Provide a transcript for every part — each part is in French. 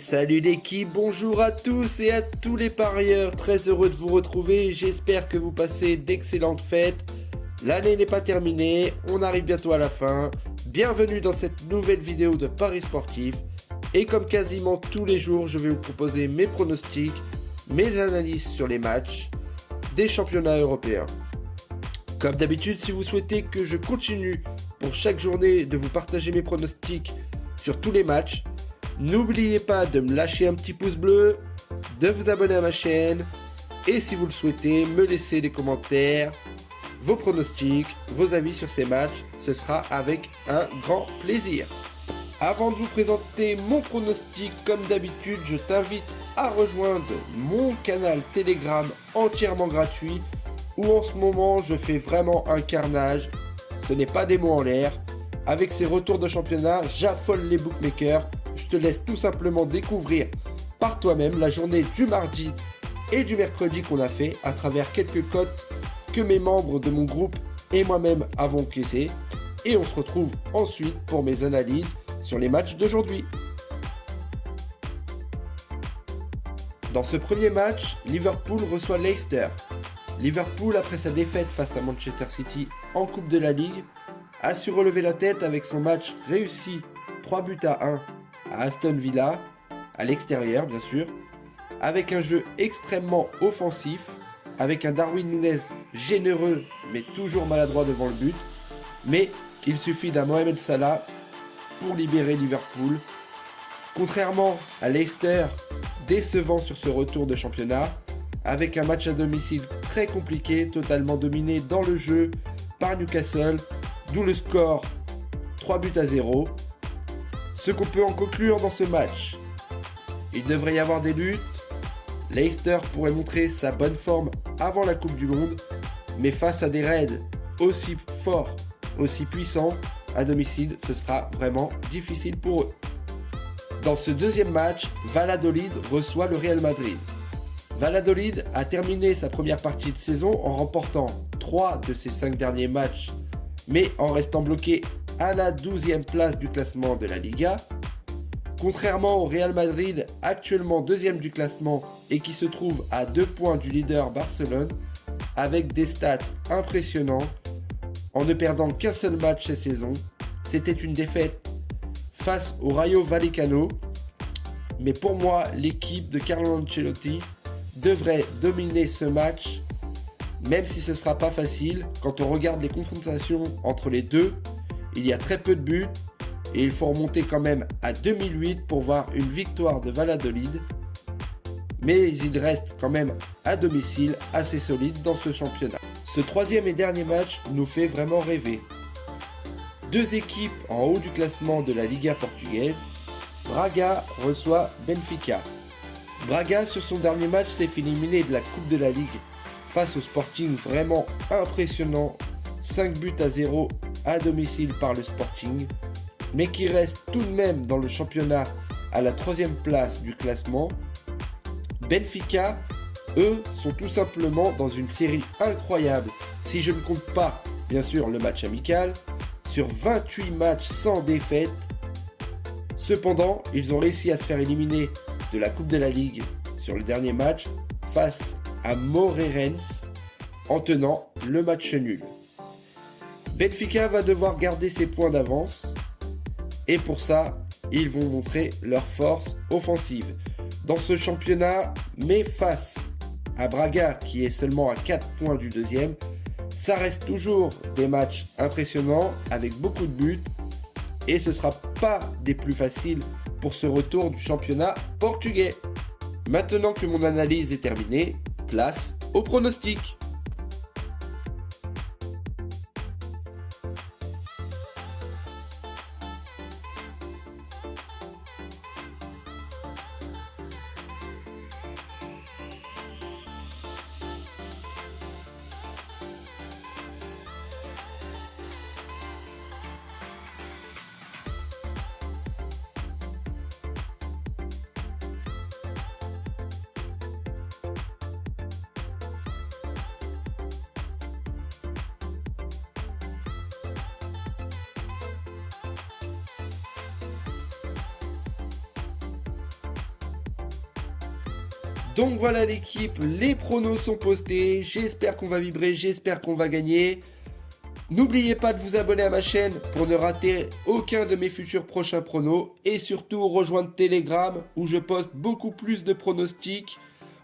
Salut l'équipe, bonjour à tous et à tous les parieurs, très heureux de vous retrouver, j'espère que vous passez d'excellentes fêtes. L'année n'est pas terminée, on arrive bientôt à la fin. Bienvenue dans cette nouvelle vidéo de Paris Sportif. Et comme quasiment tous les jours, je vais vous proposer mes pronostics, mes analyses sur les matchs des championnats européens. Comme d'habitude, si vous souhaitez que je continue pour chaque journée de vous partager mes pronostics sur tous les matchs, n'oubliez pas de me lâcher un petit pouce bleu, de vous abonner à ma chaîne et si vous le souhaitez, me laisser des commentaires, vos pronostics, vos avis sur ces matchs, ce sera avec un grand plaisir. Avant de vous présenter mon pronostic, comme d'habitude, je t'invite à rejoindre mon canal Telegram entièrement gratuit où en ce moment je fais vraiment un carnage, ce n'est pas des mots en l'air. Avec ces retours de championnat, j'affole les bookmakers. Je te laisse tout simplement découvrir par toi-même la journée du mardi et du mercredi qu'on a fait à travers quelques cotes que mes membres de mon groupe et moi-même avons caissé. Et on se retrouve ensuite pour mes analyses sur les matchs d'aujourd'hui. Dans ce premier match, Liverpool reçoit Leicester. Liverpool, après sa défaite face à Manchester City en Coupe de la Ligue, a su relever la tête avec son match réussi 3-1 à Aston Villa, à l'extérieur bien sûr, avec un jeu extrêmement offensif, avec un Darwin Núñez généreux mais toujours maladroit devant le but, mais il suffit d'un Mohamed Salah pour libérer Liverpool. Contrairement à Leicester, décevant sur ce retour de championnat, avec un match à domicile très compliqué, totalement dominé dans le jeu par Newcastle, d'où le score 3-0. Ce qu'on peut en conclure dans ce match, il devrait y avoir des buts. Leicester pourrait montrer sa bonne forme avant la Coupe du Monde, mais face à des Reds aussi forts, aussi puissants, à domicile, ce sera vraiment difficile pour eux. Dans ce deuxième match, Valladolid reçoit le Real Madrid. Valladolid a terminé sa première partie de saison en remportant 3 de ses 5 derniers matchs, mais en restant bloqué à la 12e place du classement de la Liga. Contrairement au Real Madrid, actuellement 2e du classement et qui se trouve à 2 points du leader Barcelone, avec des stats impressionnants, en ne perdant qu'un seul match cette saison. C'était une défaite face au Rayo Vallecano, mais pour moi, l'équipe de Carlo Ancelotti devrait dominer ce match, même si ce ne sera pas facile. Quand on regarde les confrontations entre les deux, il y a très peu de buts et il faut remonter quand même à 2008 pour voir une victoire de Valladolid. Mais il reste quand même à domicile assez solide dans ce championnat. Ce troisième et dernier match nous fait vraiment rêver. Deux équipes en haut du classement de la Liga portugaise. Braga reçoit Benfica. Braga, sur son dernier match, s'est fait éliminer de la Coupe de la Ligue face au Sporting, vraiment impressionnant. 5-0 à domicile par le Sporting, mais qui reste tout de même dans le championnat à la 3e place du classement. Benfica, eux, sont tout simplement dans une série incroyable, si je ne compte pas, bien sûr, le match amical, sur 28 matchs sans défaite. Cependant, ils ont réussi à se faire éliminer de la Coupe de la Ligue sur le dernier match face à Moreirense en tenant le match nul. Benfica va devoir garder ses points d'avance et pour ça, ils vont montrer leur force offensive dans ce championnat, mais face à Braga qui est seulement à 4 points du deuxième, ça reste toujours des matchs impressionnants avec beaucoup de buts et ce ne sera pas des plus faciles pour ce retour du championnat portugais. Maintenant que mon analyse est terminée, place au pronostic. Donc voilà l'équipe, les pronos sont postés, j'espère qu'on va vibrer, j'espère qu'on va gagner. N'oubliez pas de vous abonner à ma chaîne pour ne rater aucun de mes futurs prochains pronos et surtout rejoindre Telegram où je poste beaucoup plus de pronostics.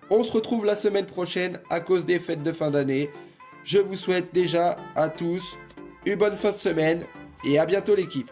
On se retrouve la semaine prochaine à cause des fêtes de fin d'année. Je vous souhaite déjà à tous une bonne fin de semaine et à bientôt l'équipe.